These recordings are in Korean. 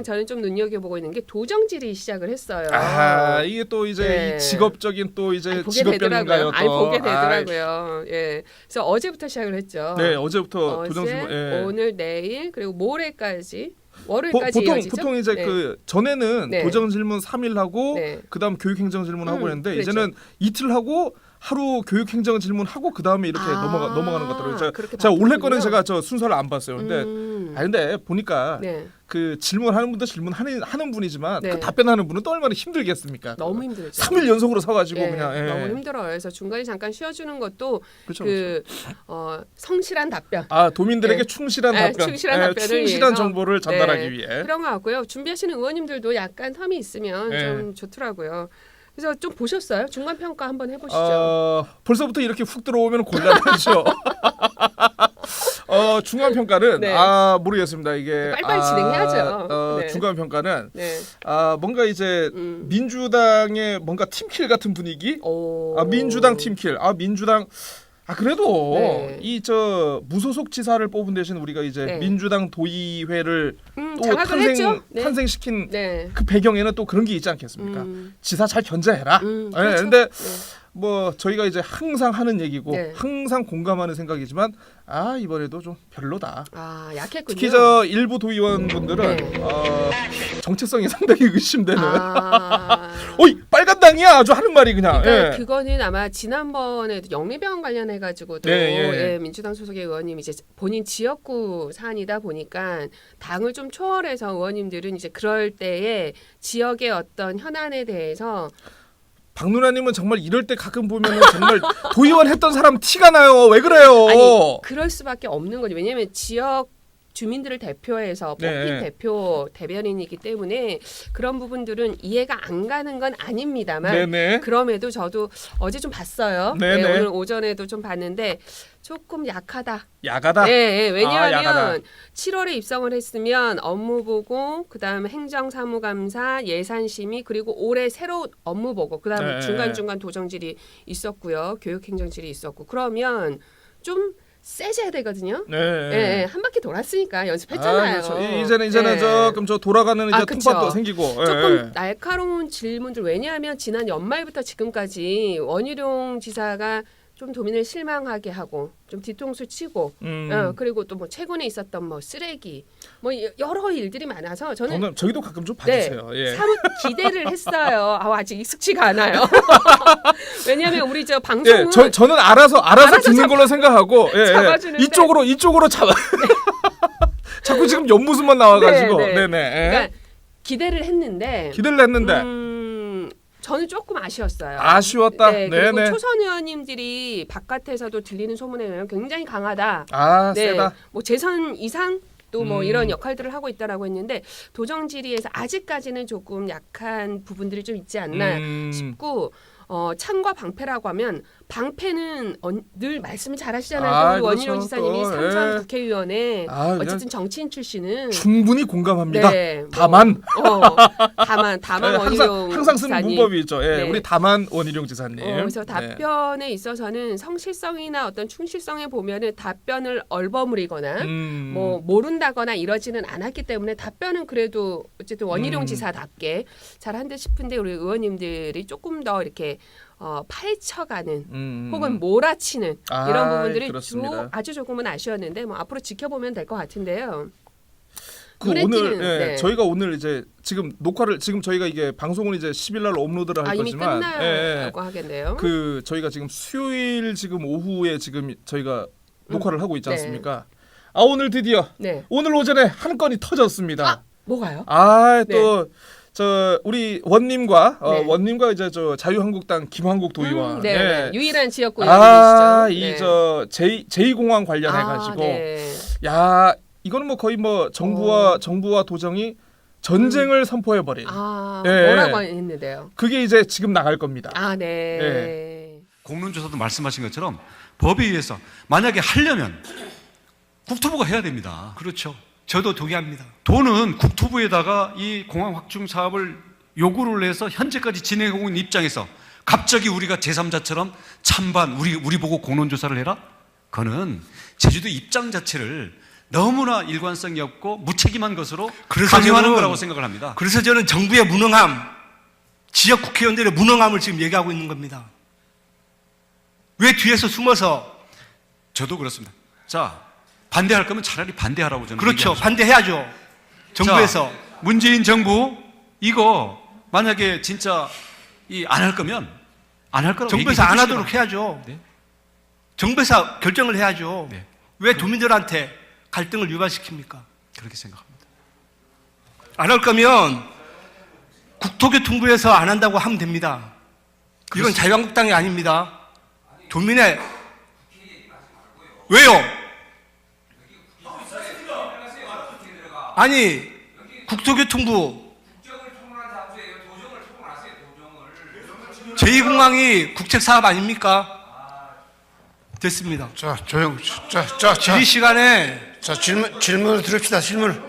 저는 좀 눈여겨보고 있는 게 도정질이 시작을 했어요. 아, 이게 또 이제 네. 이 직업적인 또 이제 보게 직업병인가요? 되더라고요. 보게 되더라고요. 예. 그래서 어제부터 시작을 했죠. 네, 어제부터 어제, 도정질. 예. 오늘, 내일 그리고 모레까지. 월요일까지 이어지죠? 보통 이제 네. 그 전에는 네. 도정 질문 3일 하고 네. 그다음 교육 행정 질문 하고 했는데 그렇죠. 이제는 이틀 하고 하루 교육 행정 질문 하고 그다음에 이렇게 넘어가는 것 같더라고요. 제가 올해 거는 제가 저 순서를 안 봤어요. 근데 근데 보니까 네. 그 질문하는 분도 질문하는 분이지만 네. 그 답변하는 분은 또 얼마나 힘들겠습니까? 너무 힘들죠. 3일 연속으로 서가지고 예, 그냥 너무 힘들어요. 그래서 중간에 잠깐 쉬어주는 것도 그렇죠, 성실한 답변. 아, 도민들에게 네. 충실한 답변, 충실한 답변을 충실한 위해서. 정보를 전달하기 네. 위해 그런 것 같고요. 준비하시는 의원님들도 약간 텀이 있으면 네. 좀 좋더라고요. 그래서 좀 보셨어요? 중간 평가 한번 해보시죠. 벌써부터 이렇게 훅 들어오면 곤란하죠. 중간 평가는 네. 모르겠습니다. 이게 빨리빨리 진행해야죠. 네. 중간 평가는 네. 뭔가 이제 민주당의 뭔가 팀킬 같은 분위기. 민주당 팀킬. 민주당. 그래도 네. 이 저 무소속 지사를 뽑은 대신 우리가 이제 네. 민주당 도의회를 또 장악을 했죠. 네. 탄생시킨 네. 그 배경에는 또 그런 게 있지 않겠습니까? 지사 잘 견제해라. 그렇죠. 근데 네. 뭐 저희가 이제 항상 하는 얘기고 네. 항상 공감하는 생각이지만 이번에도 좀 별로다. 약했군요. 특히 저 일부 도의원분들은 네. 정체성이 상당히 의심되는. 어이 빨간당이야 아주 하는 말이 그냥. 그러니까 예. 그거는 아마 지난번에도 영미병원 관련해 가지고도 예. 민주당 소속의 의원님 이제 본인 지역구 사안이다 보니까 당을 좀 초월해서 의원님들은 이제 그럴 때에 지역의 어떤 현안에 대해서 박 누나님은 정말 이럴 때 가끔 보면은 정말 도의원 했던 사람 티가 나요. 왜 그래요? 아니 그럴 수밖에 없는 거죠. 왜냐하면 지역 주민들을 대표해서 뽑힌 네. 대표 대변인이기 때문에 그런 부분들은 이해가 안 가는 건 아닙니다만 네네. 그럼에도 저도 어제 좀 봤어요. 네네. 네, 오늘 오전에도 좀 봤는데 조금 약하다. 야가다. 네, 왜냐하면 야가다. 7월에 입성을 했으면 업무보고, 그다음에 행정사무감사, 예산심의, 그리고 올해 새로 업무보고, 그다음 네. 중간중간 도정질이 있었고요. 교육행정질이 있었고. 그러면 좀 세져야 되거든요. 네. 한 바퀴 돌았으니까 연습했잖아요. 그렇죠. 이제는 네. 조금 저 돌아가는 이제 그쵸. 틈밭도 생기고. 조금 날카로운 질문들, 왜냐하면 지난 연말부터 지금까지 원희룡 지사가 좀 도민을 실망하게 하고 좀 뒤통수 치고 그리고 또 뭐 최근에 있었던 뭐 쓰레기 뭐 여러 일들이 많아서 저는 저희도 가끔 좀 봐주세요. 예. 사뭇 기대를 했어요. 아직 익숙치가 않아요. 왜냐하면 우리 저 방송은 저는 알아서 듣는 걸로 생각하고 잡아주는데. 이쪽으로 잡아. 자꾸 지금 옆모습만 나와가지고. 네네. 그러니까 기대를 했는데 저는 조금 아쉬웠어요. 아쉬웠다. 네, 그리고 네네. 초선 의원님들이 바깥에서도 들리는 소문에 의하면 굉장히 강하다. 네, 세다. 뭐 재선 이상 또 뭐 이런 역할들을 하고 있다라고 했는데 도정질의에서 아직까지는 조금 약한 부분들이 좀 있지 않나 싶고 창과 방패라고 하면 방패는 늘 말씀을 잘하시잖아요. 우리 원희룡 그렇죠. 지사님이 삼선 국회의원에 그냥 어쨌든 정치인 출신은 충분히 공감합니다. 네, 다만 원희룡 항상 쓰는 지사님. 문법이 있죠. 네. 우리 다만 원희룡 지사님. 그래서 답변에 있어서는 성실성이나 어떤 충실성에 보면은 답변을 얼버무리거나 뭐 모른다거나 이러지는 않았기 때문에 답변은 그래도 어쨌든 원희룡 지사답게 잘한 듯 싶은데 우리 의원님들이 조금 더 이렇게 파헤쳐가는 혹은 몰아치는 이런 부분들이 아주 조금은 아쉬웠는데 뭐 앞으로 지켜보면 될 것 같은데요. 오늘 저희가 오늘 이제 지금 녹화를 지금 저희가 이게 방송은 이제 10일 날 업로드를 할 이미 거지만 끝나고 하겠네요. 그 저희가 지금 수요일 지금 오후에 지금 저희가 녹화를 하고 있지 않습니까? 오늘 드디어 오늘 오전에 한 건이 터졌습니다. 뭐가요? 또 저 우리 원님과 원님과 이제 저 자유한국당 김한국 도의원 유일한 지역구 의원이시죠. 이 저 제2공항 관련해 가지고 야 이거는 뭐 거의 뭐 정부와 도정이 전쟁을 선포해 버린. 뭐라고 했는데요? 그게 이제 지금 나갈 겁니다. 공론조사도 말씀하신 것처럼 법에 의해서 만약에 하려면 국토부가 해야 됩니다. 그렇죠. 저도 동의합니다. 돈은 국토부에다가 이 공항 확충 사업을 요구를 해서 현재까지 진행하고 있는 입장에서 갑자기 우리가 제3자처럼 찬반 우리 보고 공론조사를 해라? 그거는 제주도 입장 자체를 너무나 일관성이 없고 무책임한 것으로 강요하는 거라고 생각을 합니다. 그래서 저는 정부의 무능함, 지역 국회의원들의 무능함을 지금 얘기하고 있는 겁니다. 왜 뒤에서 숨어서? 저도 그렇습니다. 자, 반대할 거면 차라리 반대하라고 저는 그렇죠. 얘기하죠. 반대해야죠. 정부에서. 자, 문재인 정부 이거 만약에 진짜 안 할 거면 안 할 거라고 정부에서 얘기해 안 주시기 하도록 해야죠. 네. 정부에서 결정을 해야죠. 네. 왜 도민들한테 갈등을 유발시킵니까? 그렇게 생각합니다. 안 할 거면 국토교통부에서 안 한다고 하면 됩니다. 이건 자유한국당이 아닙니다. 도민의 왜요? 아니 국토교통부 제2공항이 국책사업 아닙니까? 됐습니다. 자, 조용. 질의 시간에 자, 질문을 들읍시다. 질문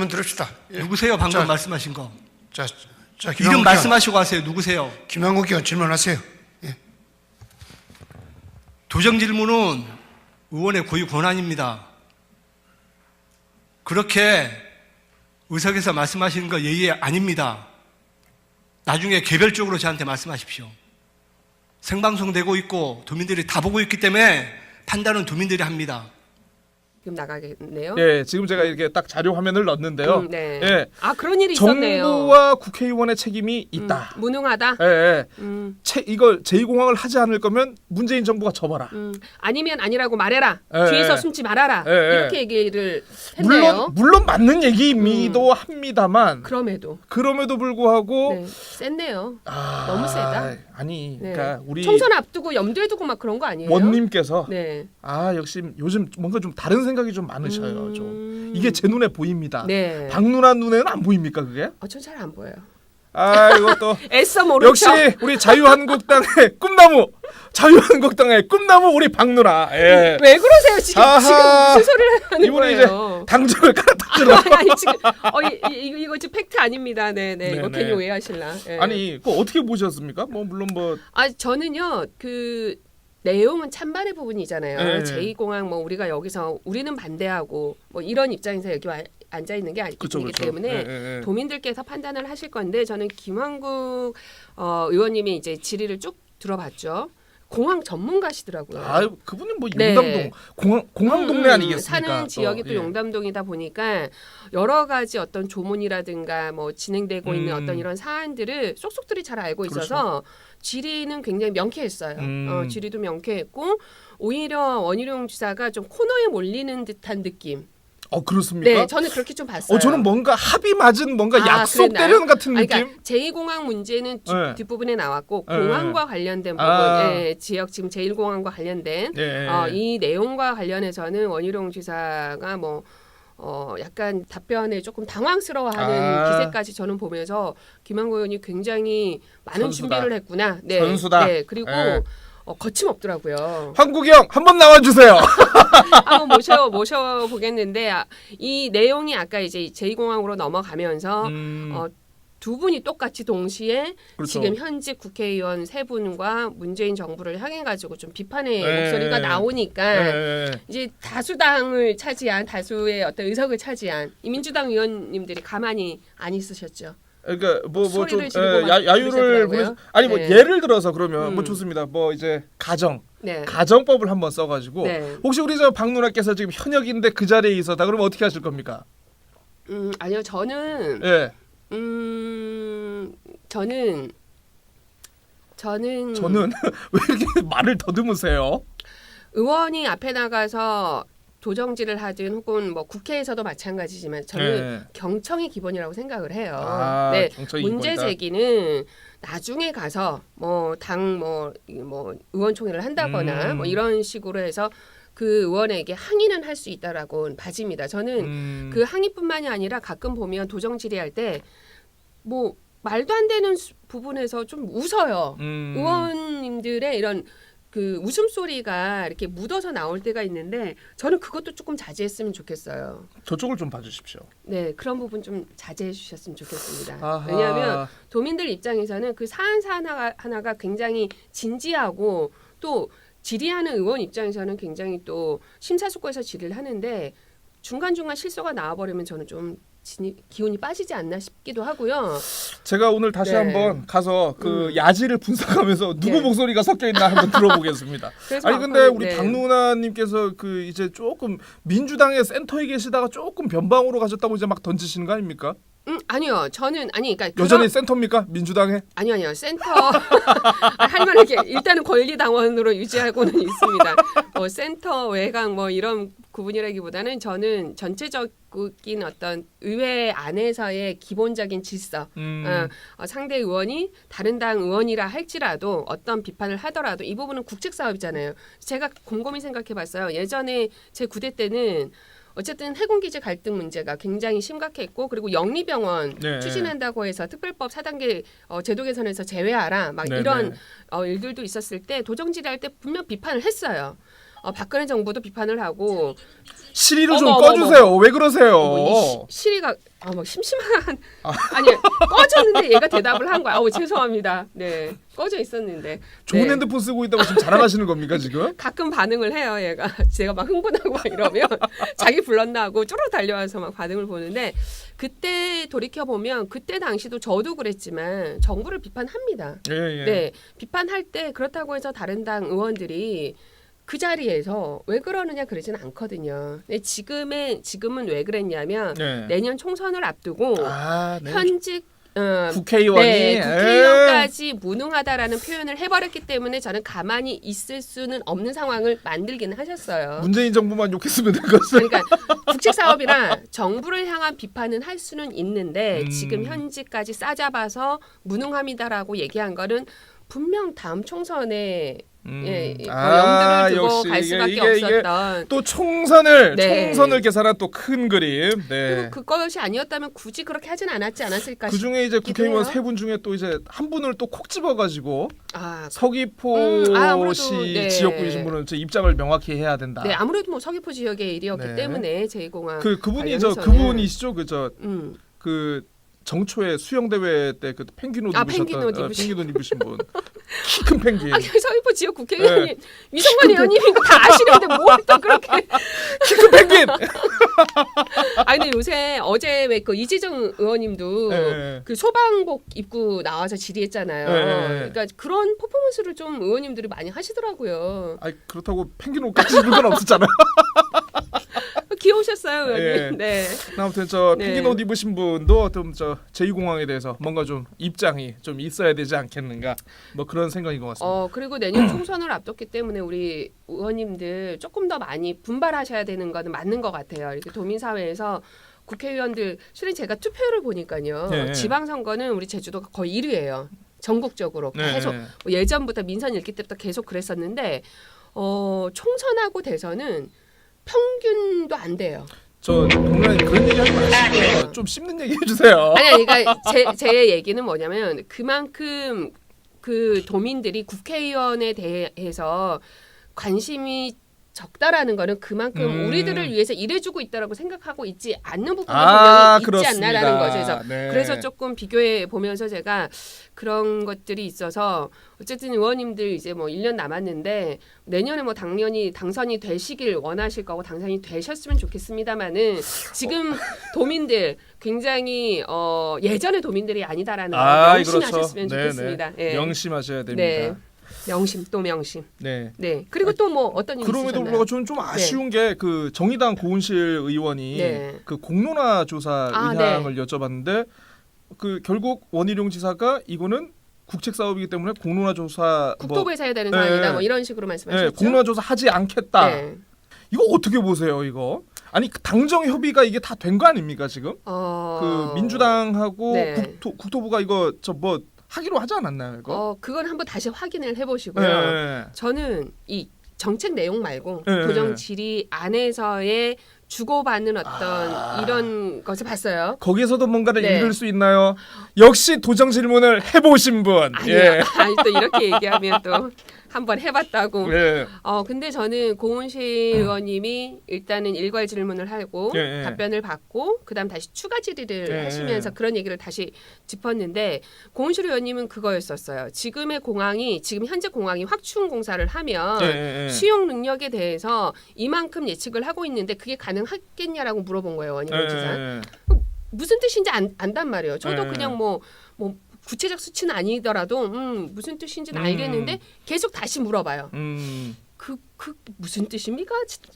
들읍시다. 예. 누구세요? 방금 자, 말씀하신 거. 자, 이름 김한국 말씀하시고 하세요. 누구세요? 김한국 의원 질문하세요. 예. 도정 질문은 의원의 고유 권한입니다. 그렇게 의석에서 말씀하시는 거 예의 아닙니다. 나중에 개별적으로 저한테 말씀하십시오. 생방송되고 있고 도민들이 다 보고 있기 때문에 판단은 도민들이 합니다. 지금 나가겠네요. 예, 지금 제가 이렇게 딱 자료 화면을 넣었는데요. 네. 예, 아 그런 일이 있었네요. 정부와 국회의원의 책임이 있다. 무능하다. 예, 예. 음, 이걸 제2공항을 하지 않을 거면 문재인 정부가 접어라. 아니면 아니라고 말해라. 예, 뒤에서 예. 숨지 말아라. 예, 예. 이렇게 얘기를 했네요. 물론 맞는 얘기이기도 합니다만 그럼에도 그럼에도 불구하고 네, 셌네요. 너무 세다. 아니, 네. 그러니까 우리 총선 앞두고 염두에 두고 막 그런 거 아니에요? 원님께서 네. 역시 요즘 뭔가 좀 다른 생각이 좀 많으셔요. 좀 이게 제 눈에 보입니다. 네. 박누나 눈에는 안 보입니까 그게? 전 잘 안 보여요. 이것도 애써 모르죠. 역시 우리 자유한국당의 자유한국당의 꿈나무 우리 박누나. 예. 왜 그러세요 지금? 아하. 지금 무슨 소리를 하는 이분이 거예요? 이제 당적을 갈아타더라. 아니 지금 이거 지금 팩트 아닙니다. 네. 이거 네, 괜히 네. 오해하실라. 예. 아니, 그거 어떻게 보셨습니까? 물론 저는요 그 내용은 찬반의 부분이잖아요. 네. 제2공항 우리가 여기서 우리는 반대하고 이런 입장에서 여기 앉아 있는 게 아니기 그쵸. 때문에 예. 도민들께서 판단을 하실 건데 저는 김한국 의원님이 이제 질의를 쭉 들어봤죠. 공항 전문가시더라고요. 그분은 뭐 네. 용담동 공항 동네 아니겠습니까? 사는 지역이 또 용담동이다 보니까 여러 가지 어떤 조문이라든가 진행되고 있는 어떤 이런 사안들을 쏙쏙들이 잘 알고 있어서 질의는 굉장히 명쾌했어요. 질의도 명쾌했고 오히려 원희룡 지사가 좀 코너에 몰리는 듯한 느낌. 그렇습니까? 네, 저는 그렇게 좀 봤어요. 저는 뭔가 합이 맞은 뭔가 약속 그랬나요? 대련 같은 느낌. 그러니까 제2공항 문제는 네. 뒷부분에 나왔고 네. 공항과 관련된 부분, 지역 지금 제1공항과 관련된 이 내용과 관련해서는 원희룡 지사가 약간 답변에 조금 당황스러워하는 기세까지 저는 보면서 김한국 의원이 굉장히 많은 선수다. 준비를 했구나. 네, 선수다. 네, 그리고 거침없더라고요. 한국이 형 한번 나와주세요. 한번 모셔 보겠는데 이 내용이 아까 이제 제2공항으로 넘어가면서 두 분이 똑같이 동시에 그렇죠. 지금 현직 국회의원 세 분과 문재인 정부를 향해 가지고 좀 비판의 네. 목소리가 나오니까 네. 이제 다수당을 차지한 다수의 어떤 의석을 차지한 이 민주당 의원님들이 가만히 안 있으셨죠. 그러니까 좀 소리를 지르고 막 야유를 그러시더라고요. 아니 네. 예를 들어서 그러면 좋습니다. 이제 네. 가정법을 한번 써가지고 네. 혹시 우리 박 누나께서 지금 현역인데 그 자리에 있었다 그러면 어떻게 하실 겁니까? 아니요 저는 예. 저는 왜 이렇게 말을 더듬으세요? 의원이 앞에 나가서 도정질을 하든 혹은 국회에서도 마찬가지지만 저는 네. 경청이 기본이라고 생각을 해요. 경청이 문제 기본이다. 제기는 나중에 가서 당 의원총회를 한다거나 이런 식으로 해서 그 의원에게 항의는 할 수 있다라고 봐집니다. 저는 그 항의뿐만이 아니라 가끔 보면 도정 질의할 때 말도 안 되는 부분에서 좀 웃어요. 의원님들의 이런 그 웃음소리가 이렇게 묻어서 나올 때가 있는데 저는 그것도 조금 자제했으면 좋겠어요. 저쪽을 좀 봐주십시오. 네, 그런 부분 좀 자제해 주셨으면 좋겠습니다. 아하. 왜냐하면 도민들 입장에서는 그 사안 하나가 굉장히 진지하고 또 질의하는 의원 입장에서는 굉장히 또 심사숙고해서 질의를 하는데 중간중간 실수가 나와버리면 저는 좀 기운이 빠지지 않나 싶기도 하고요. 제가 오늘 다시 네. 한번 가서 그 야지를 분석하면서 누구 네. 목소리가 섞여 있나 한번 들어보겠습니다. 그래서 아니 근데 앞으로, 우리 네. 박누나님께서 그 이제 조금 민주당의 센터에 계시다가 조금 변방으로 가셨다고 이제 막 던지시는 거 아닙니까? 아니요. 저는 그러니까 여전히 센터입니까? 민주당에? 아니요. 센터 할 만하게 일단은 권리당원으로 유지하고는 있습니다. 뭐 센터 외곽 뭐 이런 구분이라기보다는 저는 전체적인 어떤 의회 안에서의 기본적인 질서, 상대 의원이 다른 당 의원이라 할지라도 어떤 비판을 하더라도 이 부분은 국책 사업이잖아요. 제가 곰곰이 생각해봤어요. 예전에 제 9대 때는 어쨌든 해군기지 갈등 문제가 굉장히 심각했고 그리고 영리병원 네. 추진한다고 해서 특별법 4단계 제도 개선에서 제외하라 막 네, 이런 일들도 있었을 때 도정질할 때 분명 비판을 했어요. 박근혜 정부도 비판을 하고 시리로 좀 어머, 꺼주세요. 왜 그러세요? 뭐 시리가 막 심심한 아니 꺼졌는데 얘가 대답을 한 거야. 죄송합니다. 네 꺼져 있었는데 좋은 네. 핸드폰 쓰고 있다고 지금 자랑하시는 겁니까 지금? 가끔 반응을 해요. 얘가 제가 막 흥분하고 막 이러면 자기 불렀나 하고 쪼르르 달려와서 막 반응을 보는데 그때 돌이켜 보면 그때 당시도 저도 그랬지만 정부를 비판합니다. 예. 네 비판할 때 그렇다고 해서 다른 당 의원들이 그 자리에서 왜 그러느냐 그러지는 않거든요. 근데 지금은 왜 그랬냐면 네. 내년 총선을 앞두고 네. 현직 국회의원이 네, 국회의원까지 무능하다라는 표현을 해버렸기 때문에 저는 가만히 있을 수는 없는 상황을 만들기는 하셨어요. 문재인 정부만 욕했으면 될 것을. 그러니까 국책 사업이라 정부를 향한 비판은 할 수는 있는데 지금 현직까지 싸잡아서 무능합니다라고 얘기한 거는 분명 다음 총선에 염두를 두고 역시 갈 수밖에 이게 없었던 또 총선을 네. 계산한 또 큰 그림. 네. 그리고 그것이 아니었다면 굳이 그렇게 하진 않았지 않았을까 그 중에 이제 싶기도 국회의원 해요. 세 분 중에 또 이제 한 분을 또 콕 집어가지고 아, 서귀포시 아무래도, 네. 지역구이신 분은 제 입장을 명확히 해야 된다. 네 아무래도 뭐 서귀포 지역의 일이었기 네. 때문에 제2공항 그분이 관련해서는. 그분이시죠? 그 정초에 수영 대회 때 그 펭귄 옷 펭귄 옷 입으셨던 입으신 펭귄 옷 입으신 분. 키 큰 펭귄. 서귀포 지역 국회의원이 네. 위성관 의원님인 거 다 아시는데 뭘 또 그렇게 키 큰 펭귄. 아니 근데 요새 어제 왜 그 이재정 의원님도 네. 그 소방복 입고 나와서 질의했잖아요. 네. 그러니까 그런 퍼포먼스를 좀 의원님들이 많이 하시더라고요. 아니 그렇다고 펭귄 옷까지 입을 건 없었잖아요. 귀여우셨어요, 의원님. 예. 네. 아무튼 네. 펭귄 옷 입으신 분도 좀 제2공항에 대해서 뭔가 좀 입장이 좀 있어야 되지 않겠는가 뭐 그런 생각인 것 같습니다. 그리고 내년 총선을 앞뒀기 때문에 우리 의원님들 조금 더 많이 분발하셔야 되는 거는 맞는 것 같아요. 이렇게 도민사회에서 국회의원들 실은 제가 투표율을 보니까요. 네. 지방선거는 우리 제주도가 거의 1위예요. 전국적으로 네. 계속 뭐 예전부터 민선 읽기 때부터 계속 그랬었는데 총선하고 대선은 평균도 안 돼요. 저 동료님 그런 얘기 하지 마시고요. 좀 씹는 얘기 해주세요. 아니 그러니까 제 얘기는 뭐냐면 그만큼 그 도민들이 국회의원에 대해서 관심이 적다라는 거는 그만큼 우리들을 위해서 일해주고 있다라고 생각하고 있지 않는 부분이 분명히 있지 그렇습니다. 않나라는 거죠. 네. 그래서 조금 비교해 보면서 제가 그런 것들이 있어서 어쨌든 의원님들 이제 뭐 1년 남았는데 내년에 뭐 당연히 당선이 되시길 원하실 거고 당선이 되셨으면 좋겠습니다만은 지금 도민들 굉장히 예전의 도민들이 아니다라는 거 명심하셨으면 좋겠습니다. 네. 예. 명심하셔야 됩니다. 네. 명심 또 명심. 네. 네. 그리고 또 뭐 어떤 일이 그럼에도 있으셨나요? 불구하고 저는 좀 아쉬운 게 그 정의당 고은실 의원이 네. 그 공론화 조사 의향을 여쭤봤는데 그 결국 원희룡 지사가 이거는 국책 사업이기 때문에 공론화 조사 국토부에서 해야 되는 네. 사안이다. 뭐 이런 식으로 말씀하셨죠. 공론화 조사 하지 않겠다. 네. 이거 어떻게 보세요, 이거? 아니 당정 협의가 이게 다 된 거 아닙니까 지금? 그 민주당하고 네. 국토부가 이거 뭐 하기로 하지 않았나요, 이거? 그건 한번 다시 확인을 해보시고요. 네. 저는 이 정책 내용 말고 네. 도정 질의 안에서의 주고받는 어떤 이런 것을 봤어요. 거기에서도 뭔가를 네. 읽을 수 있나요? 역시 도정 질문을 해보신 분. 아니요. 예. 아니 또 이렇게 얘기하면 또 한번 해봤다고. 예. 근데 저는 고은실 의원님이 일단은 일괄 질문을 하고 예, 예. 답변을 받고 그다음 다시 추가 질의를 예, 하시면서 예. 그런 얘기를 다시 짚었는데 고은실 의원님은 그거였었어요. 지금 현재 공항이 확충 공사를 하면 예, 예, 예. 수용 능력에 대해서 이만큼 예측을 하고 있는데 그게 가능하겠냐라고 물어본 거예요. 원희룡 지사. 예. 무슨 뜻인지 안단 말이에요. 저도 예. 그냥 뭐 구체적 수치는 아니더라도 무슨 뜻인지는 알겠는데 계속 다시 물어봐요. 그 무슨 뜻입니까?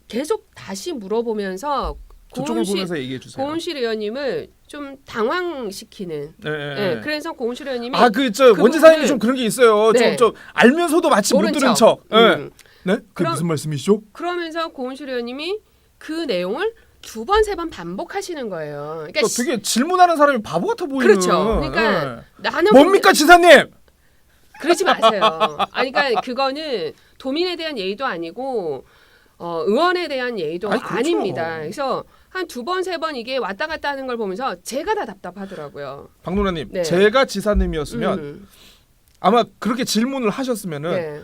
계속 다시 물어보면서 저쪽을 보면서 얘기해 주세요. 고은실 의원님을 좀 당황시키는. 예, 예. 네, 그래서 고은실 의원님이 그 원지사님이 좀 그런 게 있어요. 네. 좀 알면서도 마치 못 모른 들은 척. 예. 네? 그게 그럼- 무슨 말씀이시죠? 그러면서 고은실 의원님이 그 내용을 2번, 3번 반복하시는 거예요. 그러니까 또 되게 질문하는 사람이 바보 같아 보이는. 그렇죠. 그러니까 나는 뭡니까 지사님? 그러지 마세요. 아니, 그러니까 그거는 도민에 대한 예의도 아니고 의원에 대한 예의도 아니, 그렇죠. 아닙니다. 그래서 한 2번, 3번 이게 왔다 갔다 하는 걸 보면서 제가 다 답답하더라고요. 박노라님, 네. 제가 지사님이었으면 아마 그렇게 질문을 하셨으면은 네.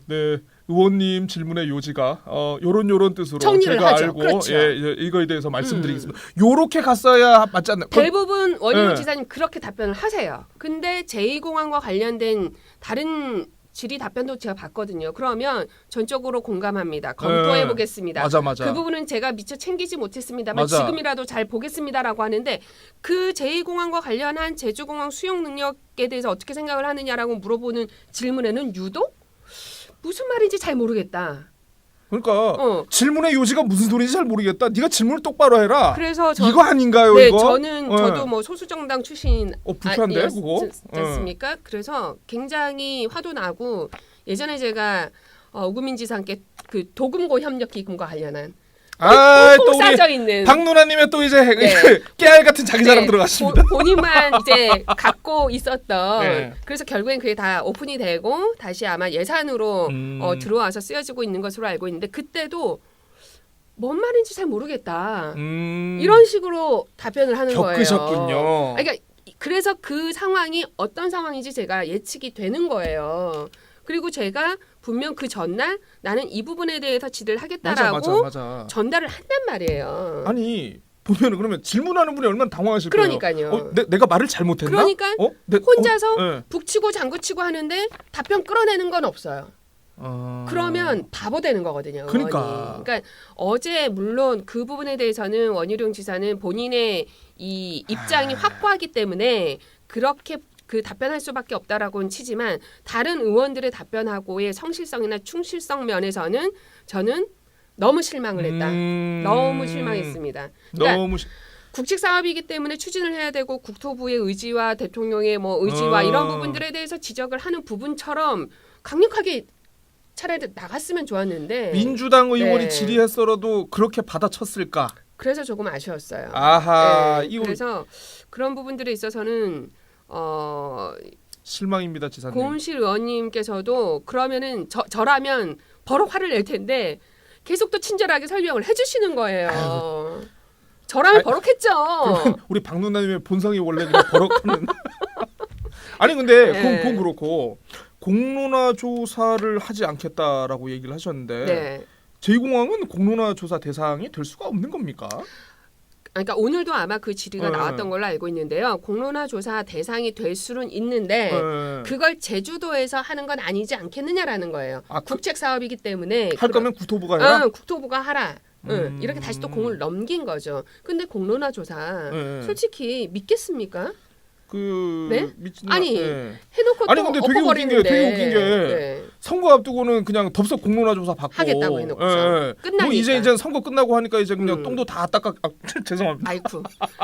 네. 의원님 질문의 요지가 요런 뜻으로 정리를 제가 하죠. 알고 그렇죠. 이거에 대해서 말씀드리겠습니다. 요렇게 갔어야 맞지 않나요? 대부분 원희룡 네. 지사님 그렇게 답변을 하세요. 근데 제2공항과 관련된 다른 질의 답변도 제가 봤거든요. 그러면 전적으로 공감합니다. 검토해 보겠습니다. 맞아. 그 부분은 제가 미처 챙기지 못했습니다만 맞아. 지금이라도 잘 보겠습니다라고 하는데 그 제2공항과 관련한 제주공항 수용 능력에 대해서 어떻게 생각을 하느냐라고 물어보는 질문에는 유독 무슨 말인지 잘 모르겠다. 그러니까 질문의 요지가 무슨 소리인지 잘 모르겠다. 네가 질문을 똑바로 해라. 그래서 이거 아닌가요, 네, 이거? 저도 뭐 소수정당 출신 불편한데, 그거? 않습니까? 그래서 굉장히 화도 나고 예전에 제가 우구민 지사께 그 도금고 협력 기금과 관련한 또 꼭 우리 싸져 있는 박누나님의 또 이제 네. 깨알 같은 자기 자랑 들어갔습니다. 본인만 이제 갖고 있었던 네. 그래서 결국엔 그게 다 오픈이 되고 다시 아마 예산으로 들어와서 쓰여지고 있는 것으로 알고 있는데 그때도 뭔 말인지 잘 모르겠다 이런 식으로 답변을 하는 겪으셨군요. 거예요. 그러니까 그래서 그 상황이 어떤 상황인지 제가 예측이 되는 거예요. 그리고 제가 분명 그 전날 나는 이 부분에 대해서 질의를 하겠다라고 맞아. 전달을 한단 말이에요. 아니 보면은 그러면 질문하는 분이 얼마나 당황하실 그러니까요. 거예요. 내가 말을 잘못했나? 그러니까 네, 혼자서 네. 북치고 장구치고 하는데 답변 끌어내는 건 없어요. 그러면 바보 되는 거거든요. 그러니까. 의원이. 그러니까 어제 물론 그 부분에 대해서는 원희룡 지사는 본인의 이 입장이 확고하기 때문에 그렇게 그 답변할 수밖에 없다라고는 치지만 다른 의원들의 답변하고의 성실성이나 충실성 면에서는 저는 너무 실망을 했다. 너무 실망했습니다. 그러니까 국책 사업이기 때문에 추진을 해야 되고 국토부의 의지와 대통령의 뭐 의지와 이런 부분들에 대해서 지적을 하는 부분처럼 강력하게 차라리 나갔으면 좋았는데 민주당 의원이 네. 질의했어도 그렇게 받아쳤을까? 그래서 조금 아쉬웠어요. 아하, 네, 그래서 그런 부분들에 있어서는 실망입니다, 지사님. 고은실 의원님께서도 그러면은 저라면 버럭 화를 낼 텐데 계속 또 친절하게 설명을 해주시는 거예요. 저라면 버럭했죠. 우리 박누나님의 본성이 원래 그냥 버럭하는. 아니 근데 네. 그건 그렇고 공론화 조사를 하지 않겠다라고 얘기를 하셨는데 네. 제2공항은 공론화 조사 대상이 될 수가 없는 겁니까? 그러니까 오늘도 아마 그 질의가 네. 나왔던 걸로 알고 있는데요. 공론화 조사 대상이 될 수는 있는데 네. 그걸 제주도에서 하는 건 아니지 않겠느냐라는 거예요. 아, 국책 사업이기 때문에 할 거면 국토부가 해라. 국토부가 하라. 이렇게 다시 또 공을 넘긴 거죠. 근데 공론화 조사 네. 솔직히 믿겠습니까? 네? 미친 아니, 네. 해놓고 아니, 또 근데 되게 웃긴 게 네. 선거 앞두고는 그냥 덥석 공론화 조사 받고 하겠다고 해놓고서. 끝나니까. 뭐 이제 선거 끝나고 하니까 이제 그냥 똥도 다 닦아. 죄송합니다. 아이쿠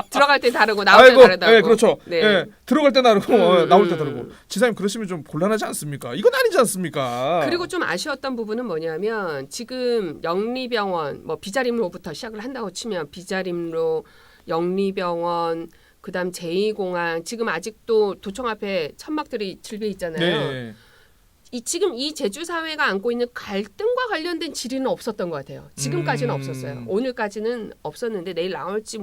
들어갈 때 다르고 나올 때 다르다고. 네, 그렇죠. 네. 네, 들어갈 때 다르고 나올 때 다르고. 지사님 그러시면 좀 곤란하지 않습니까? 이건 아니지 않습니까? 그리고 좀 아쉬웠던 부분은 뭐냐면 지금 영리병원 뭐 비자림로부터 시작을 한다고 치면 비자림로, 영리병원, 그다음 제2공항 지금 아직도 도청 앞에 천막들이 질려 있잖아요. 네. 지금 이 제주 사회가 안고 있는 갈등과 그것과 관련된 질의는 없었던 것 같아요. 지금까지는 없었어요. 오늘까지는 없었는데 내일 나올지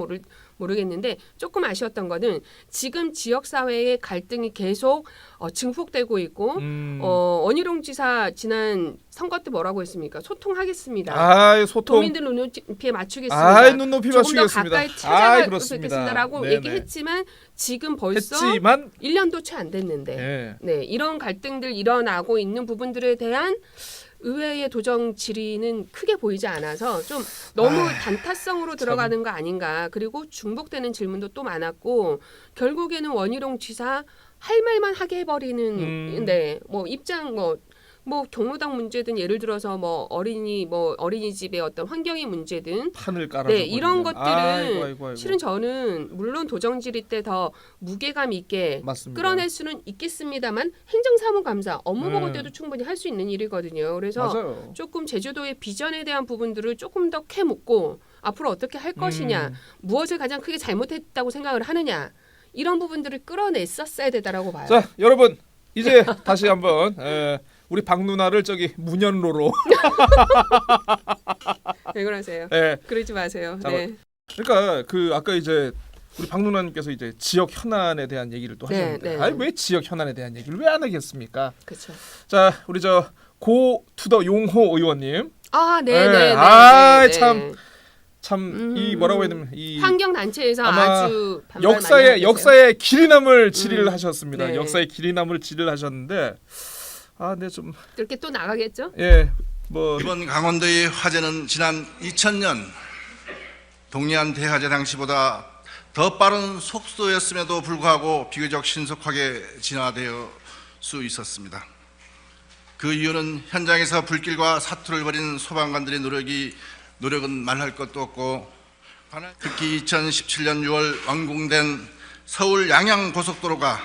모르겠는데 조금 아쉬웠던 거는 지금 지역 사회의 갈등이 계속 증폭되고 있고 원희룡 지사 지난 선거 때 뭐라고 했습니까? 소통하겠습니다. 아, 소통. 도민들 눈높이에 맞추겠습니다. 아, 눈높이 조금 맞추겠습니다. 더 가까이 찾아뵙겠습니다라고 그렇습니다. 얘기했지만 지금 벌써 1년도 채 안 됐는데 네, 이런 갈등들 일어나고 있는 부분들에 대한 의회의 도정 질의는 크게 보이지 않아서 좀 너무 단타성으로 들어가는 거 아닌가. 그리고 중복되는 질문도 또 많았고 결국에는 원희룡 지사 할 말만 하게 해버리는 네, 뭐 입장 뭐 경로당 문제든 예를 들어서 뭐 어린이집의 어떤 환경의 문제든 판을 깔아서 네, 이런 것들은 아이고. 실은 저는 물론 도정질의 때 더 무게감 있게 맞습니다. 끌어낼 수는 있겠습니다만 행정사무감사 업무보고 때도 충분히 할 수 있는 일이거든요. 그래서 맞아요. 조금 제주도의 비전에 대한 부분들을 조금 더 캐묻고 앞으로 어떻게 할 것이냐, 무엇을 가장 크게 잘못했다고 생각을 하느냐 이런 부분들을 끌어냈었어야 되다라고 봐요. 자, 여러분 이제 다시 한번 우리 박 누나를 저기 문연로로. 왜 그러세요? 네. 그러지 마세요. 자, 네. 그러니까 그 아까 이제 우리 박 누나님께서 이제 지역 현안에 대한 얘기를 또 하셨는데, 네. 아니 왜 지역 현안에 대한 얘기를 왜 안 하겠습니까? 그렇죠. 자, 우리 저 고투더 용호 의원님. 아, 네. 아, 참 이 뭐라고 해야 되면 이 환경 단체에서 아마 아주 반발 많이 하고 역사의 길이 남을 질의를 하셨습니다. 네. 역사의 길이 남을 질의를 하셨는데, 네, 좀 그렇게 또 나가겠죠? 뭐 이번 강원도의 화재는 지난 2000년 동해안 대화재 당시보다 더 빠른 속도였음에도 불구하고 비교적 신속하게 진화되어 수 있었습니다. 그 이유는 현장에서 불길과 사투를 벌인 소방관들의 노력은 말할 것도 없고, 특히 2017년 6월 완공된 서울 양양 고속도로가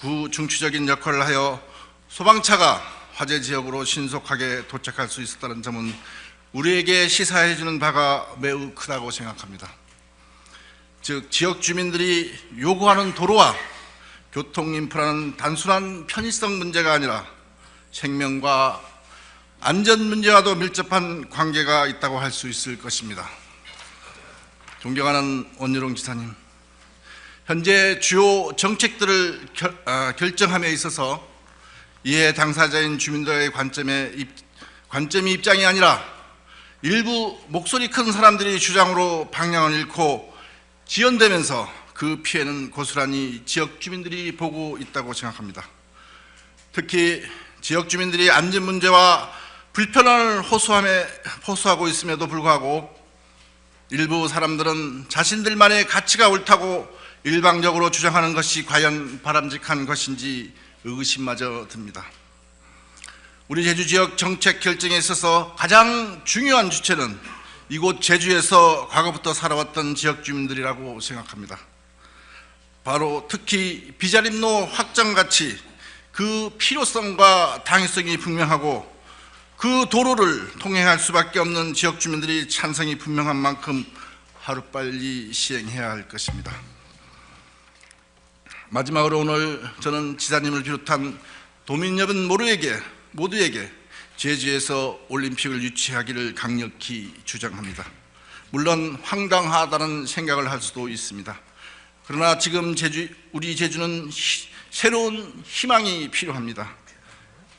구중추적인 역할을 하여 소방차가 화재 지역으로 신속하게 도착할 수 있었다는 점은 우리에게 시사해 주는 바가 매우 크다고 생각합니다. 즉 지역 주민들이 요구하는 도로와 교통 인프라는 단순한 편의성 문제가 아니라 생명과 안전 문제와도 밀접한 관계가 있다고 할 수 있을 것입니다. 존경하는 원희룡 지사님, 현재 주요 정책들을 결정함에 있어서 이해 당사자인 주민들의 관점이 입장이 아니라 일부 목소리 큰 사람들의 주장으로 방향을 잃고 지연되면서 그 피해는 고스란히 지역 주민들이 보고 있다고 생각합니다. 특히 지역 주민들이 안전 문제와 불편함을 호소하고 있음에도 불구하고 일부 사람들은 자신들만의 가치가 옳다고 일방적으로 주장하는 것이 과연 바람직한 것인지 의구심마저 듭니다. 우리 제주 지역 정책 결정에 있어서 가장 중요한 주체는 이곳 제주에서 과거부터 살아왔던 지역 주민들이라고 생각합니다. 바로 특히 비자림로 확장같이 그 필요성과 당위성이 분명하고 그 도로를 통행할 수밖에 없는 지역 주민들이 찬성이 분명한 만큼 하루빨리 시행해야 할 것입니다. 마지막으로 오늘 저는 지사님을 비롯한 도민 여러분 모두에게 제주에서 올림픽을 유치하기를 강력히 주장합니다. 물론 황당하다는 생각을 할 수도 있습니다. 그러나 지금 우리 제주는 새로운 희망이 필요합니다.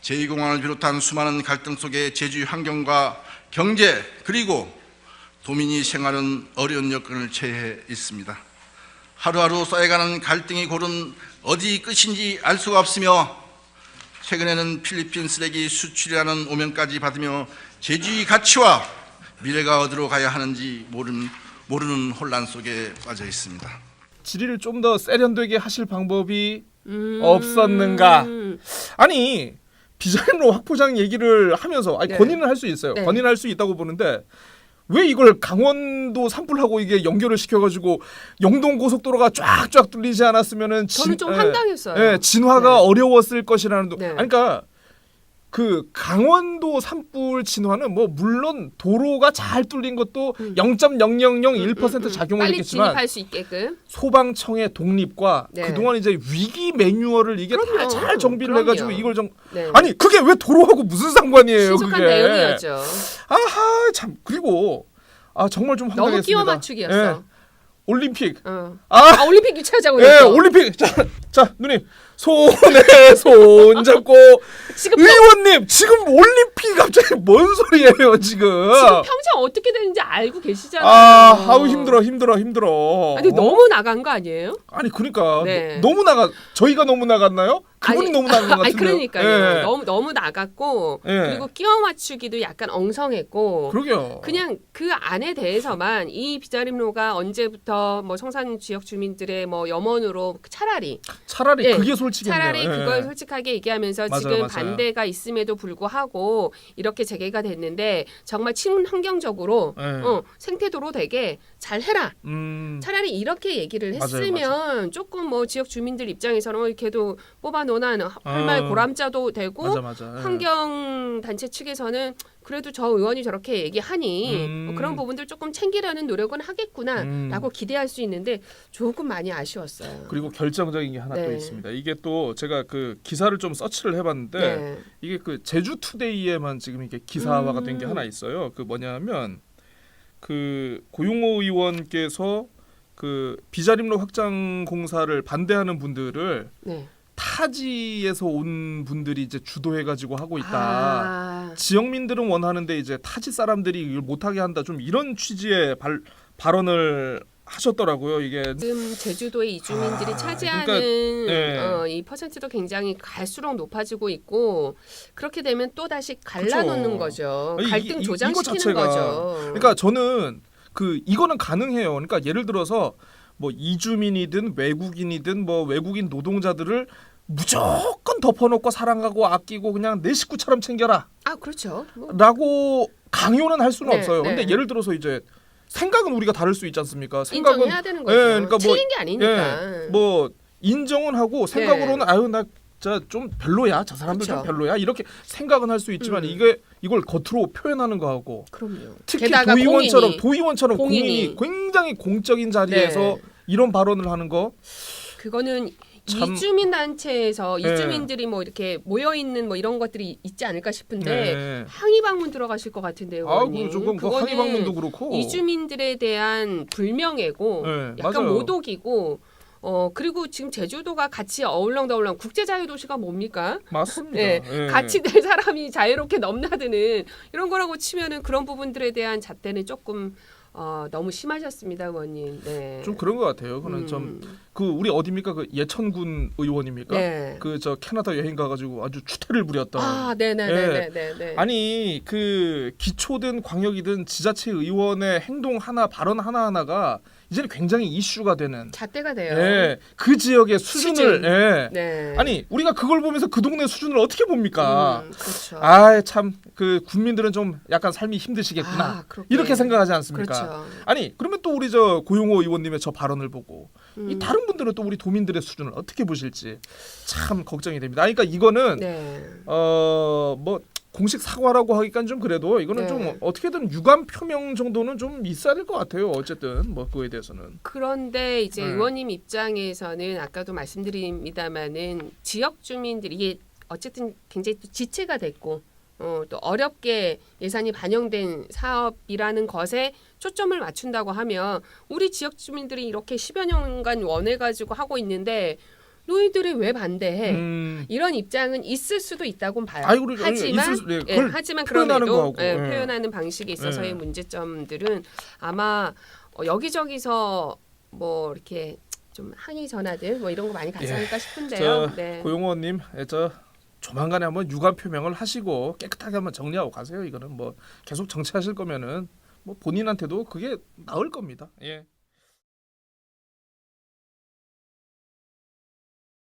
제2공항을 비롯한 수많은 갈등 속에 제주의 환경과 경제 그리고 도민이 생활은 어려운 여건을 처해 있습니다. 하루하루 쌓여가는 갈등의 골은 어디 끝인지 알 수가 없으며 최근에는 필리핀 쓰레기 수출이라는 오명까지 받으며 제주의 가치와 미래가 어디로 가야 하는지 모르는 혼란 속에 빠져 있습니다. 질의를 좀 더 세련되게 하실 방법이 없었는가? 아니 비자림로 확보장 얘기를 하면서 네. 건의는 할 수 있어요. 네. 건의는 할 수 있다고 보는데 왜 이걸 강원도 산불하고 이게 연결을 시켜가지고 영동 고속도로가 쫙쫙 뚫리지 않았으면은 저는 좀 황당했어요. 진화가 네. 어려웠을 것이라는. 네. 아니, 그러니까 그 강원도 산불 진화는 뭐 물론 도로가 잘 뚫린 것도 0.0001% 작용을 빨리 했겠지만 진입할 수 있게끔 소방청의 독립과 네. 그동안 이제 위기 매뉴얼을 이게 다 그럼요. 잘 정비를 그럼요. 해가지고 이걸 네. 아니 그게 왜 도로하고 무슨 상관이에요? 신속한 그게. 내용이었죠. 아하 참 그리고 정말 좀 너무 황당했습니다. 끼워 맞추기였어. 예. 올림픽. 올림픽 유치하자고 예, 했어. 올림픽. 자, 누님. 손에 손 잡고 지금 의원님, 지금 올림픽 갑자기 뭔 소리예요, 지금? 평생 어떻게 되는지 알고 계시잖아요. 아우 힘들어. 아니 너무 나간 거 아니에요? 아니 그러니까 네. 너무 저희가 너무 나갔나요? 그분이 너무 나간 것 같은데. 그러니까요. 예. 너무 나갔고 예. 그리고 끼워 맞추기도 약간 엉성했고. 그러게요. 그냥 그 안에 대해서만 이 비자림로가 언제부터 뭐 성산 지역 주민들의 뭐 염원으로 차라리 예, 그게 솔직했네요. 차라리 예. 그걸 솔직하게 얘기하면서 맞아요, 지금 맞아요. 반대가 있음에도 불구하고 이렇게 재개가 됐는데 정말 친환경적으로 예. 생태도로 되게 잘 해라. 차라리 이렇게 얘기를 맞아요, 했으면 조금 뭐 지역 주민들 입장에서는 이렇게도 뽑아놓은 할 말 고람자도 되고 맞아. 예. 환경 단체 측에서는 그래도 저 의원이 저렇게 얘기하니 뭐 그런 부분들 조금 챙기려는 노력은 하겠구나라고 기대할 수 있는데 조금 많이 아쉬웠어요. 그리고 결정적인 게 하나 또 네. 있습니다. 이게 또 제가 그 기사를 좀 서치를 해봤는데 네. 이게 그 제주투데이에만 지금 이게 기사화가 된 게 하나 있어요. 그 뭐냐면 그 고용호 의원께서 그 비자림로 확장 공사를 반대하는 분들을 네. 타지에서 온 분들이 이제 주도해가지고 하고 있다. 지역민들은 원하는데 이제 타지 사람들이 이걸 못하게 한다. 좀 이런 취지의 발언을 하셨더라고요. 이게 지금 제주도의 이주민들이 차지하는 그러니까, 이 퍼센트도 굉장히 갈수록 높아지고 있고 그렇게 되면 또 다시 갈라놓는 거죠. 아니, 갈등 이거 조장시키는 자체가, 거죠. 그러니까 저는 그 이거는 가능해요. 그러니까 예를 들어서 뭐 이주민이든 외국인이든 뭐 외국인 노동자들을 무조건 덮어놓고 사랑하고 아끼고 그냥 내 식구처럼 챙겨라. 그렇죠. 라고 강요는 할 수는 네, 없어요. 네. 근데 예를 들어서 이제 생각은 우리가 다를 수 있지 않습니까? 생각은 인정해야 되는 거죠. 그러니까 틀린 게 아니니까. 뭐 인정은 하고 생각으로는 아유 나 저 좀 별로야. 저 사람들 그쵸. 좀 별로야. 이렇게 생각은 할 수 있지만 이걸 겉으로 표현하는 거하고 그럼요. 특히 게다가 도의원처럼 공인이 굉장히 공적인 자리에서 네. 이런 발언을 하는 거 그거는 참- 이주민 단체에서 네. 이주민들이 뭐 이렇게 모여 있는 뭐 이런 것들이 있지 않을까 싶은데 네. 항의 방문 들어가실 것 같은데요. 의원님. 조금 그 그거는 항의 방문도 그렇고 이주민들에 대한 불명예고 네, 약간 맞아요. 모독이고 그리고 지금 제주도가 같이 어울렁더울렁 국제자유도시가 뭡니까? 맞습니다. 네, 예. 같이 될 사람이 자유롭게 넘나드는 이런 거라고 치면은 그런 부분들에 대한 잣대는 조금 너무 심하셨습니다, 의원님. 네. 좀 그런 것 같아요. 그는 좀 그 우리 어디입니까? 그 예천군 의원입니까? 네. 그 저 캐나다 여행 가가지고 아주 추태를 부렸던. 네네네네. 아니 그 기초든 광역이든 지자체 의원의 행동 하나 발언 하나하나가 이제는 굉장히 이슈가 되는. 잣대가 돼요. 예, 그 지역의 수준을. 수준. 예. 네. 아니 우리가 그걸 보면서 그 동네 수준을 어떻게 봅니까? 그렇죠. 참 그 국민들은 좀 약간 삶이 힘드시겠구나. 그렇게. 이렇게 생각하지 않습니까? 그렇죠. 아니 그러면 또 우리 저 고용호 의원님의 저 발언을 보고 이 다른 분들은 또 우리 도민들의 수준을 어떻게 보실지 참 걱정이 됩니다. 그러니까 이거는 네. 뭐 공식 사과라고 하기까는 좀 그래도 이거는 네. 좀 어떻게든 유감 표명 정도는 좀 있어야 될 것 같아요. 어쨌든 뭐 그거에 대해서는. 그런데 이제 네. 의원님 입장에서는 아까도 말씀드립니다마는 지역 주민들이 이게 어쨌든 굉장히 또 지체가 됐고 또 어렵게 예산이 반영된 사업이라는 것에 초점을 맞춘다고 하면 우리 지역 주민들이 이렇게 10여 년간 원해가지고 하고 있는데 너희들이 왜 반대해? 이런 입장은 있을 수도 있다고 봐요. 하지만 하지만 표현하는 그럼에도 거하고, 예. 표현하는 방식에 있어서의 예. 문제점들은 아마 여기저기서 뭐 이렇게 좀 항의 전화들 뭐 이런 거 많이 가지 않을까 싶은데요. 저 고용호님, 저 조만간에 한번 유감 표명을 하시고 깨끗하게 한번 정리하고 가세요. 이거는 뭐 계속 정치하실 거면은 뭐 본인한테도 그게 나을 겁니다. 예.